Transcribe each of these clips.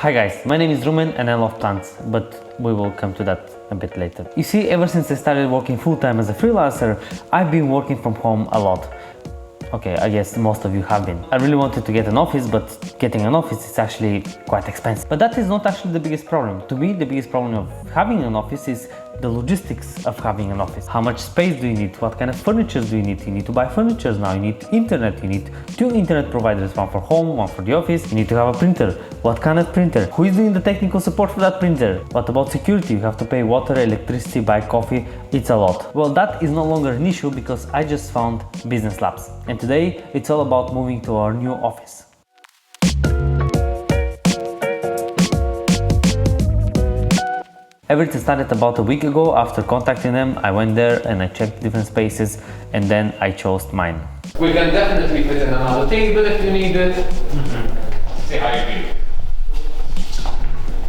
Hi guys, my name is Rumen and I love plants, but we will come to that a bit later. You see, ever since I started working full-time as a freelancer, I've been working from home a lot. Okay, I guess most of you have been. I really wanted to get an office, but getting an office is actually quite expensive. But that is not actually the biggest problem. To me, the biggest problem of having an office is the logistics of having an office. How much space do you need? What kind of furniture do you need? You need to buy furniture now, you need internet, you need 2 internet providers, one for home, one for the office. You need to have a printer. What kind of printer? Who is doing the technical support for that printer? What about security? You have to pay water, electricity, buy coffee. It's a lot. Well, that is no longer an issue because I just found Business Labs. And today it's all about moving to our new office. Everything started about a week ago. After contacting them, I went there and I checked different spaces and then I chose mine. We can definitely fit in another table if you need it. Say hi, Pete.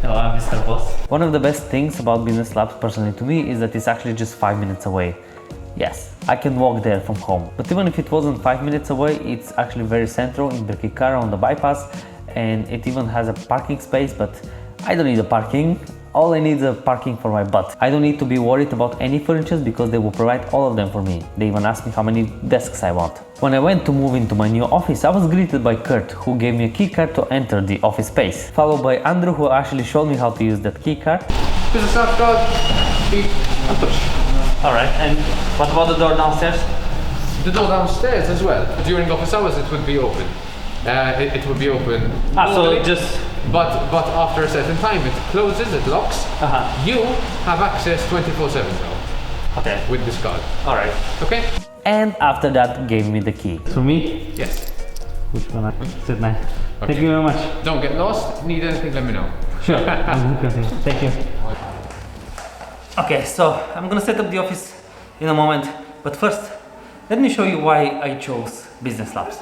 Hello, I'm Mr. Boss. One of the best things about Business Labs personally to me is that it's actually just 5 minutes away. Yes, I can walk there from home. But even if it wasn't 5 minutes away, it's actually very central in Birkirkara on the bypass, and it even has a parking space, but I don't need a parking. All I need is a parking for my butt. I don't need to be worried about any furniture because they will provide all of them for me. They even asked me how many desks I want. When I went to move into my new office, I was greeted by Kurt, who gave me a key card to enter the office space, followed by Andrew, who actually showed me how to use that key card. Business Labs card, Pete, and push. Alright, and what about the door downstairs? The door downstairs as well. During office hours it would be open. It would be open. So just... But after a certain time it closes, it locks. You have access 24/7 now. Okay. With this card. Alright. Okay? And after that gave me the key. For me? Yes. Which one? I said 9. Okay. Thank you very much. Don't get lost. Need anything, let me know. Sure. Thank you. Okay, so I'm gonna set up the office in a moment, but first let me show you why I chose Business Labs.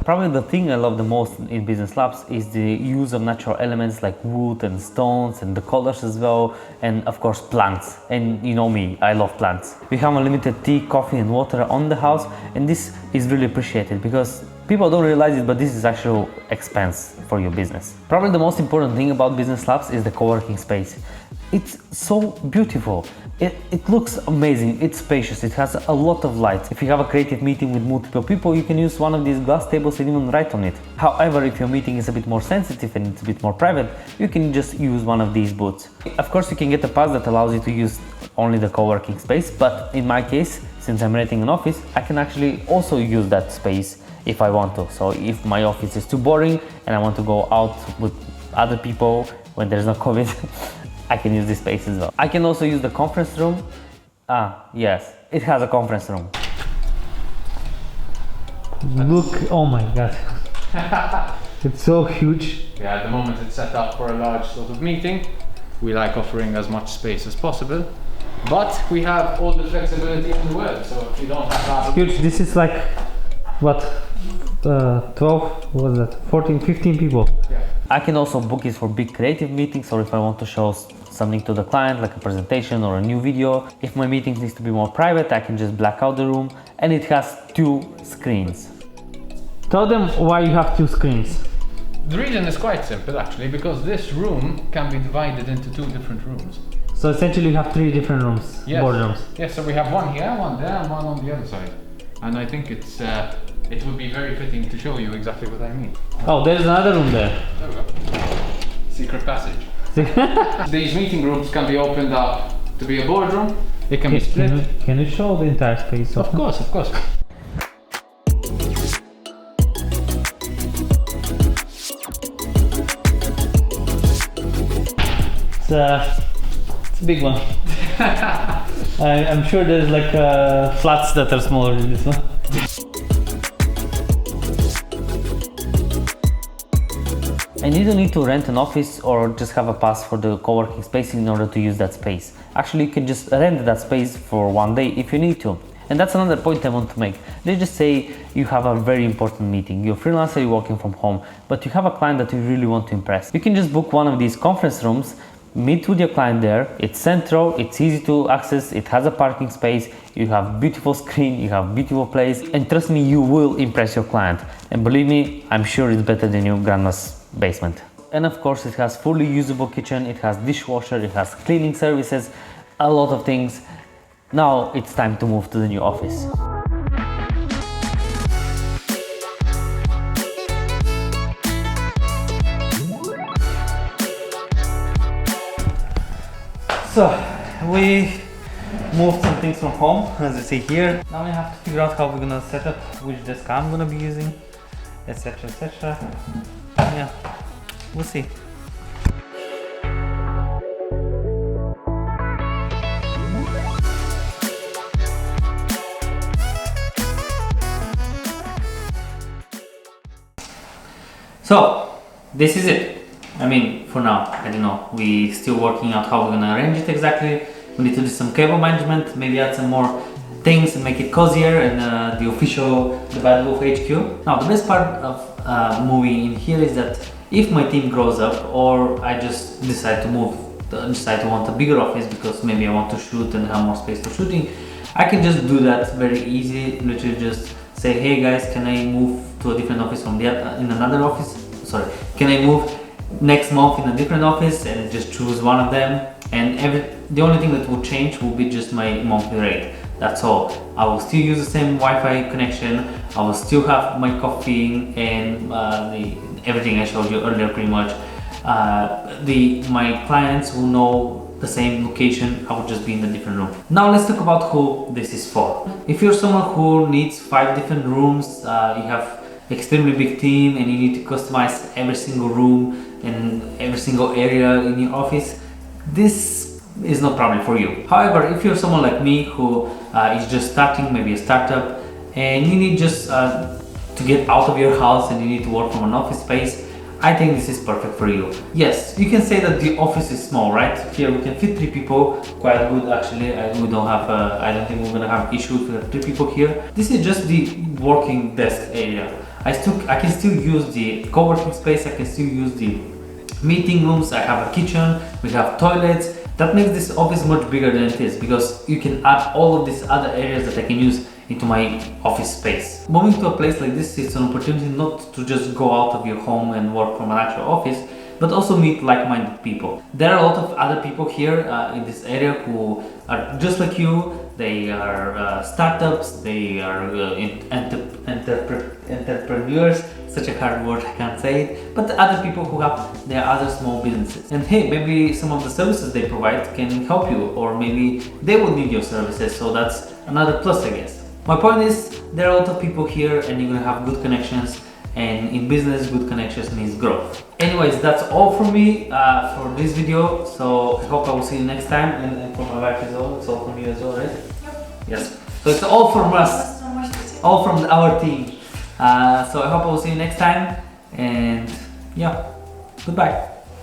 Probably the thing I love the most in Business Labs is the use of natural elements like wood and stones and the colors as well, and of course plants. And you know me, I love plants. We have unlimited tea, coffee and water on the house, and this is really appreciated because people don't realize it, but this is actual expense for your business. Probably the most important thing about Business Labs is the co-working space. It's so beautiful. It looks amazing, it's spacious, it has a lot of lights. If you have a creative meeting with multiple people, you can use one of these glass tables and even write on it. However, if your meeting is a bit more sensitive and it's a bit more private, you can just use one of these booths. Of course, you can get a pass that allows you to use only the co-working space, but in my case, since I'm renting an office, I can actually also use that space if I want to. So if my office is too boring and I want to go out with other people when there's no COVID, I can use this space as well. I can also use the conference room. Yes, it has a conference room. Look, oh my god. It's so huge. Yeah, at the moment it's set up for a large sort of meeting. We like offering as much space as possible, but we have all the flexibility in the world, so if you don't have that... Huge, this is like, what, 12, what was that, 14, 15 people. Yeah. I can also book it for big creative meetings, or if I want to show something to the client, like a presentation or a new video. If my meeting needs to be more private, I can just black out the room, and it has 2 screens. Tell them why you have 2 screens. The reason is quite simple actually, because this room can be divided into 2 different rooms. So essentially you have 3 different rooms, Yes. boardrooms. Yes, so we have one here, one there, and one on the other side. And I think it's it would be very fitting to show you exactly what I mean. Oh, there's another room there. There we go. Secret passage. These meeting rooms can be opened up to be a boardroom. It can be split. Can you show the entire space? Of course, of course. It's a big one. I'm sure there's like flats that are smaller than this one. And you don't need to rent an office or just have a pass for the co-working space in order to use that space. Actually, you can just rent that space for one day if you need to. And that's another point I want to make. Let's just say you have a very important meeting. You're a freelancer, you're working from home, but you have a client that you really want to impress. You can just book one of these conference rooms, meet with your client there. It's central, it's easy to access, it has a parking space, you have beautiful screen, you have beautiful place, and trust me, you will impress your client. And believe me, I'm sure it's better than your grandma's basement. and of course it has fully usable kitchen, it has dishwasher, it has cleaning services, a lot of things. Now it's time to move to the new office. So we moved some things from home, as you see here. Now we have to figure out how we're gonna set up which desk I'm gonna be using, etc, etc. Yeah, we'll see. So this is it. I mean, for now, I don't know. We're still working out how we're gonna arrange it exactly. We need to do some cable management, maybe add some more things and make it cozier and the Bad Wolf HQ. Now, the best part of moving in here is that if my team grows up, or I just decide to want a bigger office because maybe I want to shoot and have more space for shooting, I can just do that very easy. Literally just say, hey guys, can I move to a different office from in another office? Sorry, can I move next month in a different office, and just choose one of them, and the only thing that will change will be just my monthly rate. That's all. I will still use the same Wi-Fi connection, I will still have my coffee and everything I showed you earlier pretty much. My clients will know the same location, I will just be in a different room. Now let's talk about who this is for. If you're someone who needs 5 different rooms, you have extremely big team and you need to customize every single room and every single area in your office, this is not probably for you. However, if you're someone like me who is just starting, maybe a startup, and you need just to get out of your house and you need to work from an office space, I think this is perfect for you. Yes, you can say that the office is small, right? Here we can fit 3 people, quite good actually. I don't think we're gonna have issues with 3 people here. This is just the working desk area. I can still use the co-working space, I can still use the meeting rooms, I have a kitchen, we have toilets. That makes this office much bigger than it is because you can add all of these other areas that I can use into my office space. Moving to a place like this is an opportunity not to just go out of your home and work from an actual office, but also meet like-minded people. There are a lot of other people here in this area who are just like you. They are startups, they are entrepreneurs, such a hard word, I can't say it, but other people who have their other small businesses. And hey, maybe some of the services they provide can help you, or maybe they will need your services, so that's another plus, I guess. My point is, there are a lot of people here and you're gonna have good connections, and in business, good connections means growth. Anyways, that's all from me for this video, so I hope I will see you next time, and for my wife as well, it's all from you as well, right? Yep. Yes, so it's all from us, all from our team. So I hope I will see you next time, and yeah, goodbye.